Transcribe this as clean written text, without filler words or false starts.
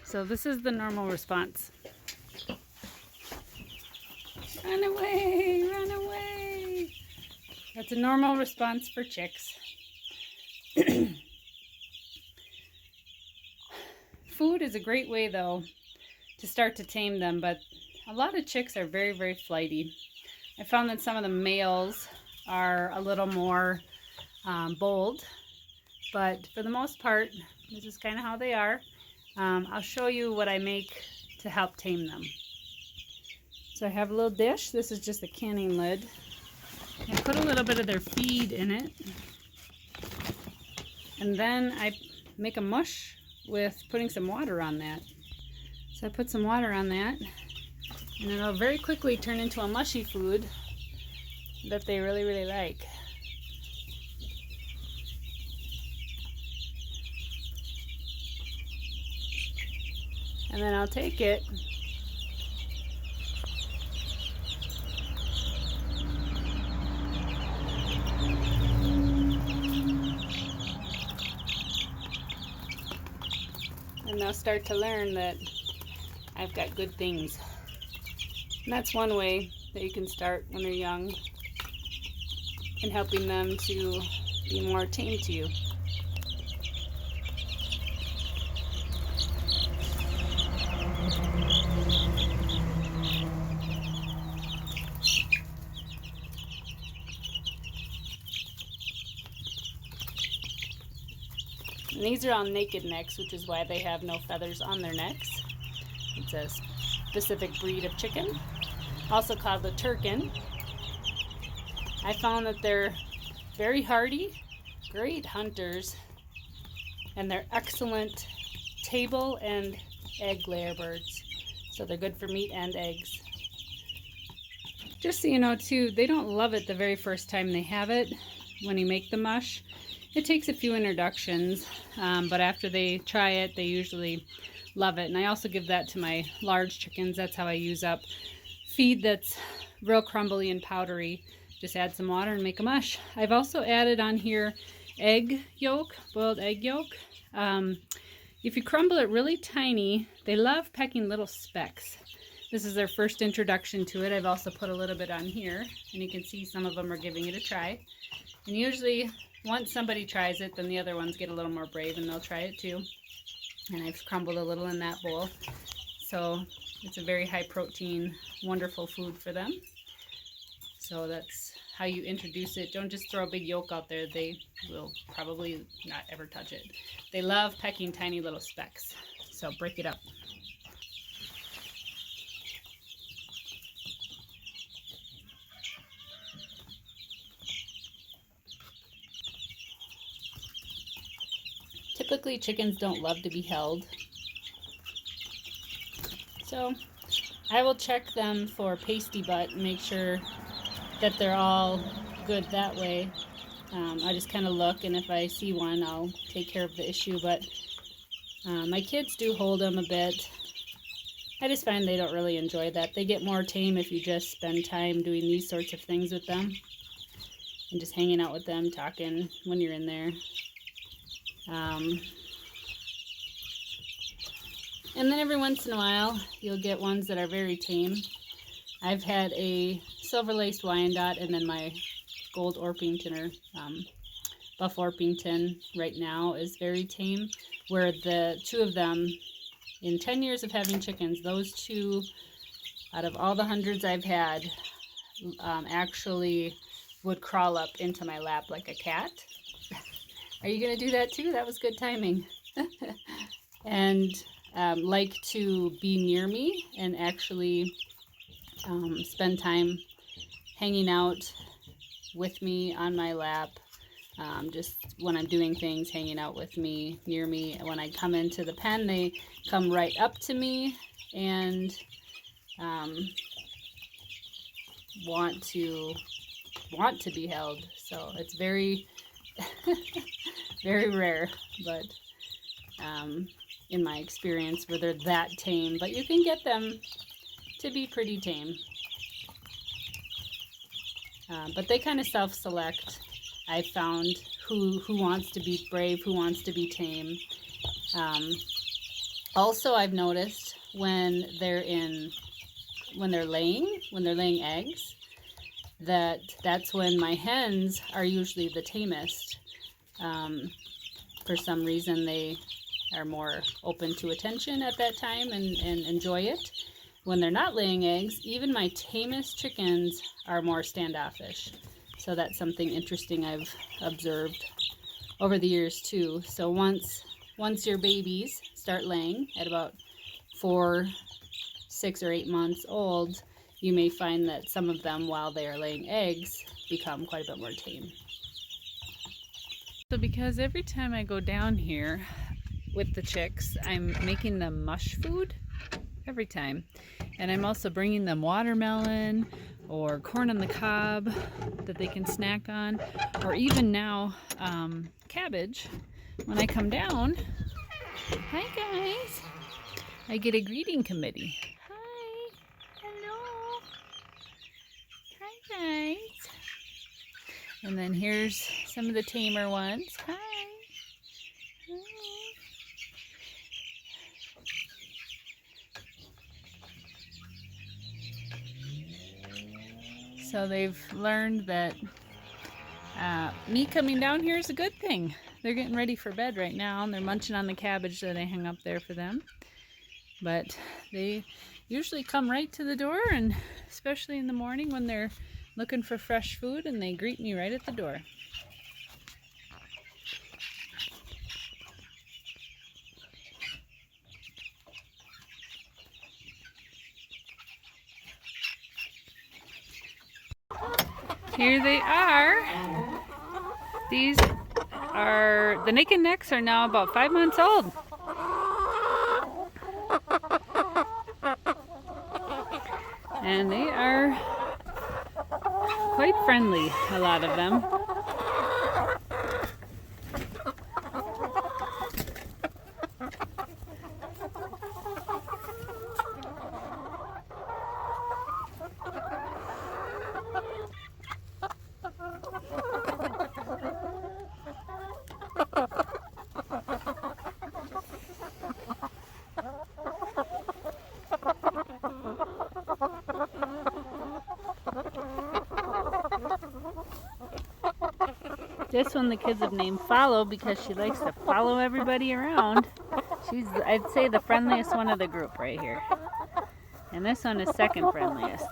So this is the normal response. Run away, run away. That's a normal response for chicks. Food is a great way though to start to tame them, but a lot of chicks are very, very flighty. I found that some of the males are a little more bold, but for the most part, this is kind of how they are. I'll show you what I make to help tame them. So I have a little dish. This is just a canning lid. I put a little bit of their feed in it, and then I make a mush with putting some water on that. So I put some water on that, and it'll very quickly turn into a mushy food that they really, really like. And then I'll take it and they'll start to learn that I've got good things. And that's one way that you can start when they're young in helping them to be more tame to you. And these are all naked necks, which is why they have no feathers on their necks. It's a specific breed of chicken, also called the Turkin. I found that they're very hardy, great hunters, and they're excellent table and egg layer birds. So they're good for meat and eggs. Just so you know too, they don't love it the very first time they have it when you make the mush. It takes a few introductions, but after they try it, they usually love it. And I also give that to my large chickens. That's how I use up feed that's real crumbly and powdery. Just add some water and make a mush. I've also added on here egg yolk, boiled egg yolk. If you crumble it really tiny, they love pecking little specks. This is their first introduction to it. I've also put a little bit on here, and you can see some of them are giving it a try. And usually, once somebody tries it, then the other ones get a little more brave and they'll try it too. And I've crumbled a little in that bowl. So it's a very high protein, wonderful food for them. So that's how you introduce it. Don't just throw a big yolk out there. They will probably not ever touch it. They love pecking tiny little specks. So break it up. Typically, chickens don't love to be held. So I will check them for pasty butt and make sure that they're all good that way. I just kind of look, and if I see one, I'll take care of the issue. But my kids do hold them a bit. I just find they don't really enjoy that. They get more tame if you just spend time doing these sorts of things with them and just hanging out with them, talking when you're in there. And then every once in a while, you'll get ones that are very tame. I've had a silver-laced Wyandotte and then my gold Orpington, or buff Orpington right now is very tame, where the two of them, in 10 years of having chickens, those two, out of all the hundreds I've had, actually would crawl up into my lap like a cat. Are you going to do that too? That was good timing. And like to be near me and actually spend time hanging out with me on my lap. Just when I'm doing things, hanging out with me, near me. When I come into the pen, they come right up to me and want to be held. So it's very very rare, but in my experience, where they're that tame. But you can get them to be pretty tame. But they kind of self-select. I found who wants to be brave, who wants to be tame. Also, I've noticed when they're laying eggs, that's when my hens are usually the tamest. For some reason, they are more open to attention at that time and enjoy it. When they're not laying eggs, even my tamest chickens are more standoffish. So that's something interesting I've observed over the years too. So once your babies start laying at about 4, 6, or 8 months old, you may find that some of them, while they are laying eggs, become quite a bit more tame. So because every time I go down here with the chicks, I'm making them mush food every time. And I'm also bringing them watermelon or corn on the cob that they can snack on, or even now cabbage. When I come down, hi guys, I get a greeting committee. Hi, hello, hi guys. And then here's some of the tamer ones. Hi. Hi. So they've learned that me coming down here is a good thing. They're getting ready for bed right now, and they're munching on the cabbage that I hung up there for them. But they usually come right to the door, and especially in the morning when they're looking for fresh food, and they greet me right at the door. Here they are. These are, the naked necks are now about 5 months old. And they are quite friendly, a lot of them. This one the kids have named Follow because she likes to follow everybody around. She's, I'd say, the friendliest one of the group right here. And this one is second friendliest.